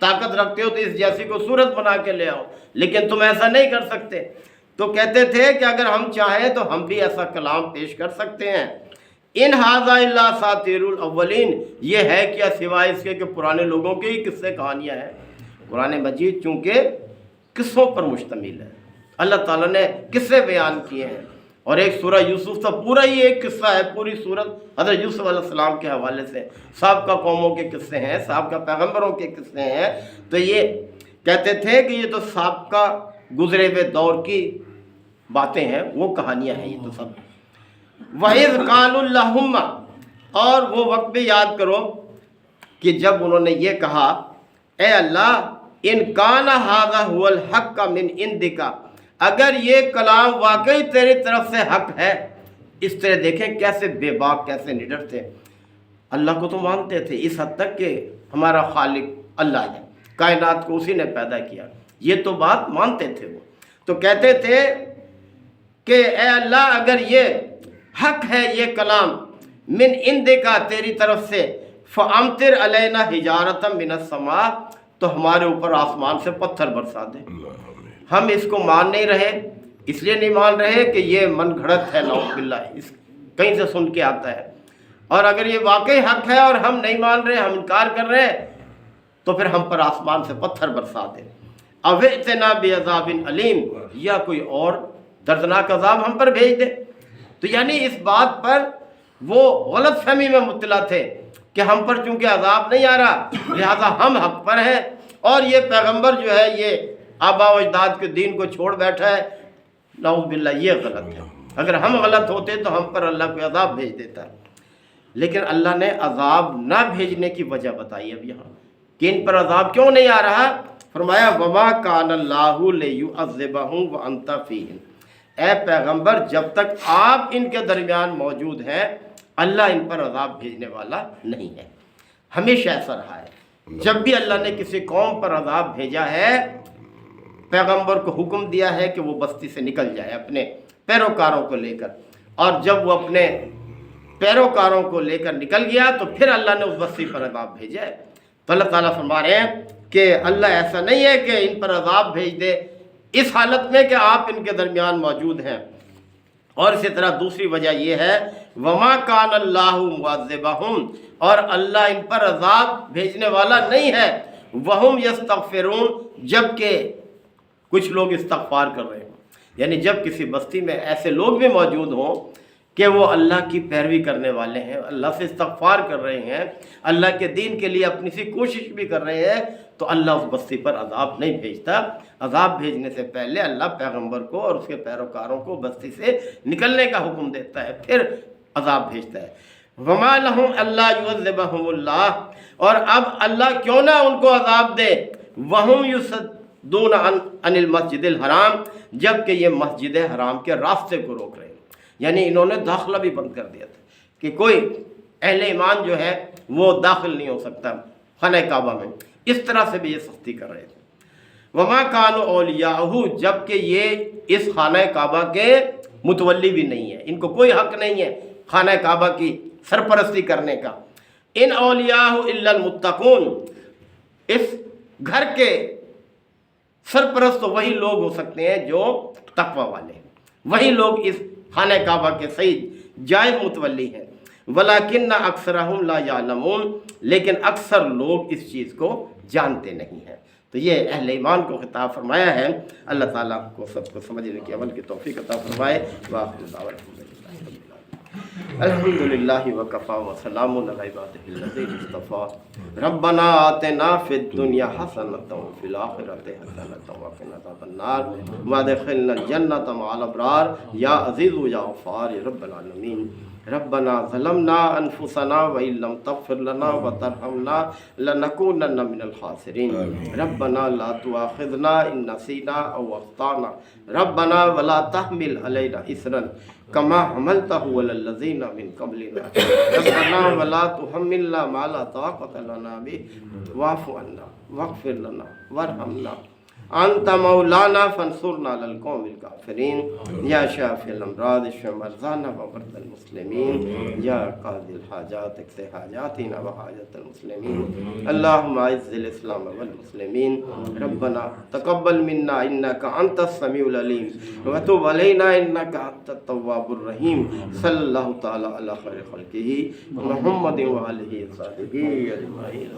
طاقت رکھتے ہو تو اس جیسی کو صورت بنا کے لے آؤ، لیکن تم ایسا نہیں کر سکتے۔ تو کہتے تھے کہ اگر ہم چاہیں تو ہم بھی ایسا کلام پیش کر سکتے ہیں۔ ان ھذا الا اساطیر الاولین، یہ ہے کیا سوائے اس کے کہ پرانے لوگوں کے ہی قصے کہانیاں ہیں۔ قرآن مجید چونکہ قصوں پر مشتمل ہے، اللہ تعالیٰ نے قصے بیان کیے ہیں، اور ایک سورہ یوسف تو پورا ہی ایک قصہ ہے، پوری سورت حضرت یوسف علیہ السلام کے حوالے سے سابقہ قوموں کے قصے ہیں، سابقہ پیغمبروں کے قصے ہیں۔ تو یہ کہتے تھے کہ یہ تو سابقہ گزرے ہوئے دور کی باتیں ہیں، وہ کہانیاں ہیں یہ تو سب۔ وَإِذْ قَالُوا اللَّهُمَّ، اور وہ وقت بھی یاد کرو کہ جب انہوں نے یہ کہا اے اللہ ان کان ھذا هو الحق من عندک، اگر یہ کلام واقعی تیری طرف سے حق ہے۔ اس طرح دیکھیں کیسے بے باک، کیسے نڈر تھے، اللہ کو تو مانتے تھے اس حد تک کہ ہمارا خالق اللہ ہے، کائنات کو اسی نے پیدا کیا، یہ تو بات مانتے تھے وہ۔ تو کہتے تھے کہ اے اللہ اگر یہ حق ہے یہ کلام من عندک تیری طرف سے، فامطر علینا حجارۃ من السماء، تو ہمارے اوپر آسمان سے پتھر برسا دے۔ ہم اس کو مان نہیں رہے، اس لیے نہیں مان رہے کہ یہ من گھڑت ہے، نعوذ باللہ، اس کہیں سے سن کے آتا ہے، اور اگر یہ واقعی حق ہے اور ہم نہیں مان رہے، ہم انکار کر رہے ہیں، تو پھر ہم پر آسمان سے پتھر برسا دے۔ او ائتنا بعذاب علیم، یا کوئی اور دردناک عذاب ہم پر بھیج دے۔ تو یعنی اس بات پر وہ غلط فہمی میں مبتلا تھے کہ ہم پر چونکہ عذاب نہیں آ رہا لہذا ہم حق پر ہیں، اور یہ پیغمبر جو ہے یہ آبا و اجداد کے دین کو چھوڑ بیٹھا ہے، نعوذ باللہ یہ غلط ہے۔ اگر ہم غلط ہوتے تو ہم پر اللہ کوئی عذاب بھیج دیتا ہے، لیکن اللہ نے عذاب نہ بھیجنے کی وجہ بتائی اب یہاں کہ ان پر عذاب کیوں نہیں آ رہا۔ فرمایا وما کان اللہ لیعذبہم وانت فیہم، اے پیغمبر جب تک آپ ان کے درمیان موجود ہیں اللہ ان پر عذاب بھیجنے والا نہیں ہے، ہمیشہ ایسا رہا ہے۔ جب بھی اللہ نے کسی قوم پر عذاب بھیجا ہے، پیغمبر کو حکم دیا ہے کہ وہ بستی سے نکل جائے اپنے پیروکاروں کو لے کر، اور جب وہ اپنے پیروکاروں کو لے کر نکل گیا تو پھر اللہ نے اس بستی پر عذاب بھیجا ہے۔ تو اللہ تعالیٰ فرما رہے ہیں کہ اللہ ایسا نہیں ہے کہ ان پر عذاب بھیج دے اس حالت میں کہ آپ ان کے درمیان موجود ہیں۔ اور اسی طرح دوسری وجہ یہ ہے وما کان اللہ معذبہم، اور اللہ ان پر عذاب بھیجنے والا نہیں ہے، وہم یستغفرون، جبکہ کچھ لوگ استغفار کر رہے ہیں، یعنی جب کسی بستی میں ایسے لوگ بھی موجود ہوں کہ وہ اللہ کی پیروی کرنے والے ہیں، اللہ سے استغفار کر رہے ہیں، اللہ کے دین کے لیے اپنی سی کوشش بھی کر رہے ہیں، تو اللہ اس بستی پر عذاب نہیں بھیجتا۔ عذاب بھیجنے سے پہلے اللہ پیغمبر کو اور اس کے پیروکاروں کو بستی سے نکلنے کا حکم دیتا ہے، پھر عذاب بھیجتا ہے۔ وما لہم اللہ یعذبہم اللہ، اور اب اللہ کیوں نہ ان کو عذاب دے، وہم یصدون عن المسجد الحرام، جبکہ یہ مسجد حرام کے راستے کو روک رہے ہیں، یعنی انہوں نے داخلہ بھی بند کر دیا تھا کہ کوئی اہل ایمان جو ہے وہ داخل نہیں ہو سکتا خانہ کعبہ میں، اس طرح سے بھی یہ سختی کر رہے تھے۔ وما کانوا اولیاءہ، جبکہ یہ اس خانہ کعبہ کے متولی بھی نہیں ہے، ان کو کوئی حق نہیں ہے خانہ کعبہ کی سرپرستی کرنے کا۔ ان اولیاءہ الا المتقون، اس گھر کے سرپرست تو وہی لوگ ہو سکتے ہیں جو تقوی والے ہیں، وہی لوگ اس خانہ کعبہ کے صحیح جائز متولی ہیں۔ ولیکن اکثرہم لا یعلمون، لیکن اکثر لوگ اس چیز کو جانتے نہیں ہیں۔ تو یہ اہل ایمان کو خطاب فرمایا ہے۔ اللہ تعالیٰ کو سب کو سمجھنے کی عمل کی توفیق عطا فرمائے۔ وآخر دعوانا الحمد للہ وکفا وسلام علی عبادہ الذین اصطفیٰ ربنا آتنا فی الدنیا حسنۃ وفی الآخرۃ حسنۃ وقنا عذاب النار وادخلنا الجنۃ مع الابرار یا عزیز یا غفار رب العالمین۔ ربنا ظلمنا انفسنا وان لم تغفر لنا وترحمنا لنكونن من الخاسرین۔ ربنا لا تؤاخذنا ان نسینا او اخطانا ربنا ولا تحمل علینا اصرا کما حملتہ علی الذین من قبلنا ربنا ولا تحملنا ما لا طاقۃ لنا بہ واعف عنا واغفر لنا وارحمنا انت مولانا فانصرنا علی القوم الکافرین یا شافی الامراض اشف مرضانا ومرضى المسلمین یا قاضی الحاجات اقض حاجاتنا وحاجات المسلمین اللہم اعز الاسلام والمسلمین ربنا تقبل منا انک انت السمیع العلیم وتب علینا انک انت التواب الرحیم صلی اللہ تعالی علی خیر خلقہ محمد وآلہ وصحبہ اجمعین.